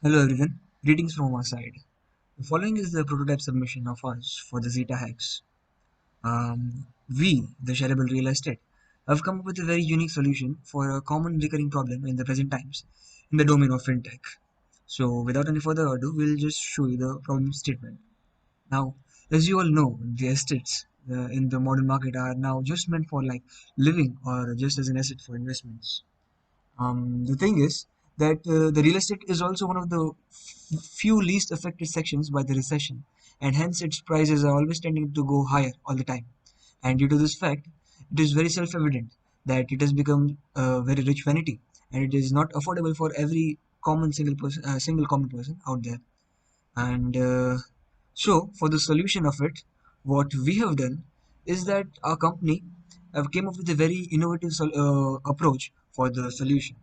Hello everyone, greetings from our side. The following is the prototype submission of us for the Zeta hacks. We, the Shareable Real Estate, have come up with a very unique solution for a common recurring problem in the present times in the domain of fintech. So, without any further ado, we'll just show you the problem statement. Now, as you all know, the estates in the modern market are now just meant for like living or just as an asset for investments. The thing is that the real estate is also one of the few least affected sections by the recession, and hence its prices are always tending to go higher all the time. And due to this fact, it is very self-evident that it has become a very rich vanity, and it is not affordable for every common single common person out there. And so, for the solution of it, what we have done is that our company have came up with a very innovative approach for the solution.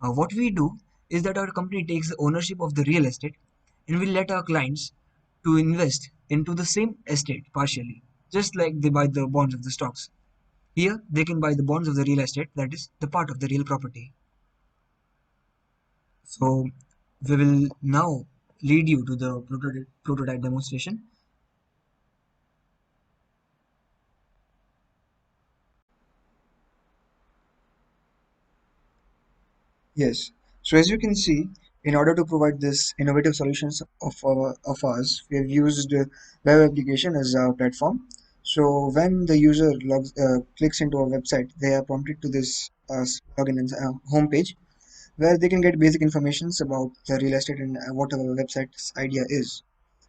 What we do is that our company takes the ownership of the real estate and we let our clients to invest into the same estate partially, just like they buy the bonds of the stocks. Here, they can buy the bonds of the real estate, that is the part of the real property. So, we will now lead you to the prototype demonstration. Yes. So as you can see, in order to provide this innovative solutions of us, we have used web application as our platform. So when the user clicks into our website, they are prompted to this login and home page where they can get basic informations about the real estate and whatever website's idea is.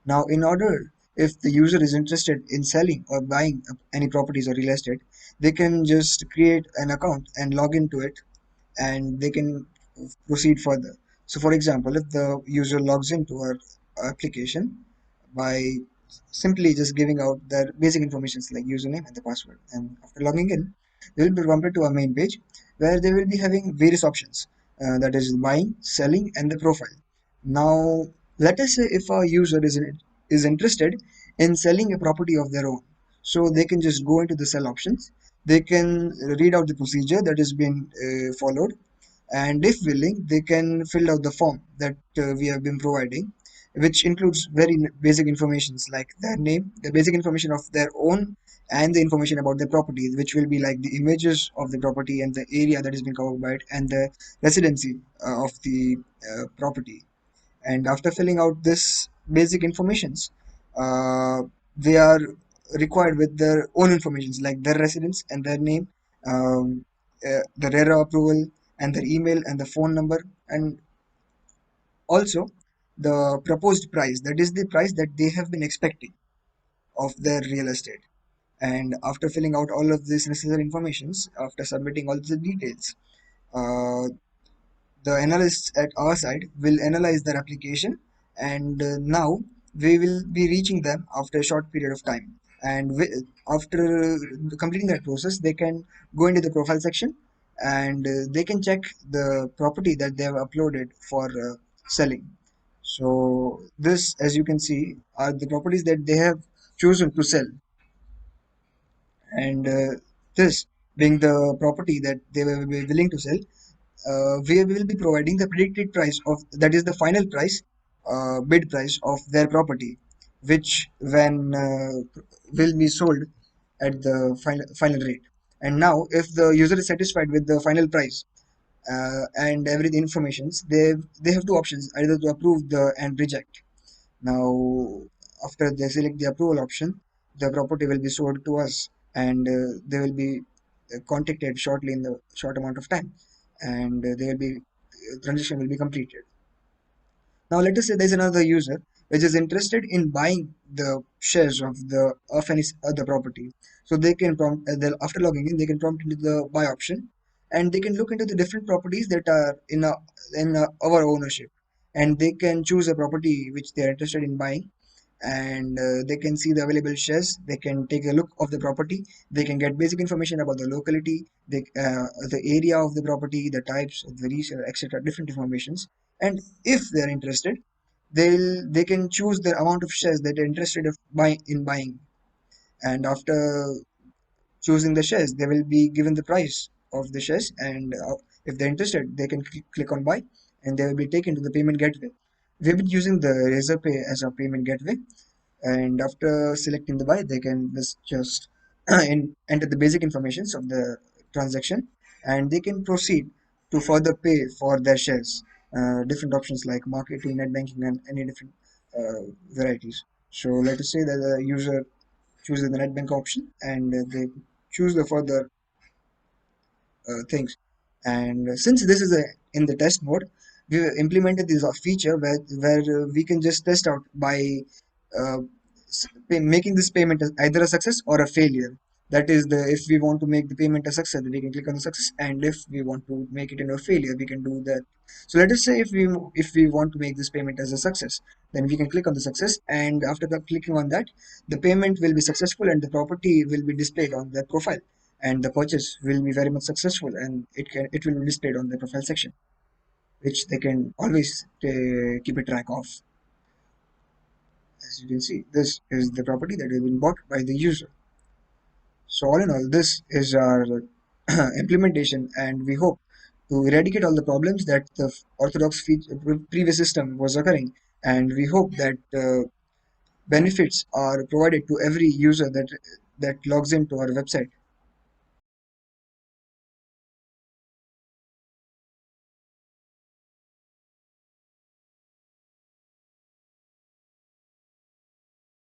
Now, in order if the user is interested in selling or buying any properties or real estate, they can just create an account and log into it and they can proceed further. So, for example, if the user logs into our application by simply just giving out their basic informations like username and the password, and after logging in, they will be prompted to our main page where they will be having various options that is buying, selling, and the profile. Now, let us say if a user is interested in selling a property of their own, so they can just go into the sell options. They can read out the procedure that is being followed, and if willing they can fill out the form that we have been providing, which includes very basic informations like their name, the basic information of their own, and the information about the property, which will be like the images of the property and the area that is being covered by it and the residency of the property. And after filling out this basic informations, uh, they are required with their own informations like their residence and their name, the RERA approval, and their email and the phone number, and also the proposed price, that is the price that they have been expecting of their real estate. And after filling out all of these necessary informations, after submitting all the details, uh, the analysts at our side will analyze their application, and now we will be reaching them after a short period of time. And after completing that process, they can go into the profile section and they can check the property that they have uploaded for selling. So this, as you can see, are the properties that they have chosen to sell, and this being the property that they were willing to sell, we will be providing the predicted price of, that is the final price, bid price of their property, which when will be sold at the final rate. And now if the user is satisfied with the final price and every informations, they have two options, either to approve the and reject. Now, after they select the approval option, the property will be sold to us, and they will be contacted shortly in the short amount of time, and they will be transaction will be completed. Now, let us say there's another user which is interested in buying the shares of any other property. So they can after logging in, they can prompt into the buy option, and they can look into the different properties that are in our ownership, and they can choose a property which they are interested in buying, and they can see the available shares. They can take a look of the property. They can get basic information about the locality, the area of the property, the types, the resale, etc. Different informations. And if they are interested, they can choose the amount of shares that they're interested in buying. And after choosing the shares, they will be given the price of the shares. And if they're interested, they can click on buy, and they will be taken to the payment gateway, We've been using the Razorpay as a payment gateway, and after selecting the buy, they can just enter the basic informations of the transaction, and they can proceed to further pay for their shares. Different options like marketing, net banking, and any different varieties. So let us say that the user chooses the net bank option, and they choose the further things. And since this is in the test mode, we implemented this feature where we can just test out by uh, making this payment as either a success or a failure. That is the if we want to make the payment a success, we can click on the success, and if we want to make it into a failure, we can do that. So let us say if we want to make this payment as a success, then we can click on the success, and after the clicking on that, the payment will be successful and the property will be displayed on the profile, and the purchase will be very much successful, and it will be displayed on the profile section, which they can always keep a track of. As you can see, this is the property that has been bought by the user. So all in all, this is our implementation, and we hope to eradicate all the problems that the orthodox previous system was occurring, and we hope that benefits are provided to every user that logs into our website.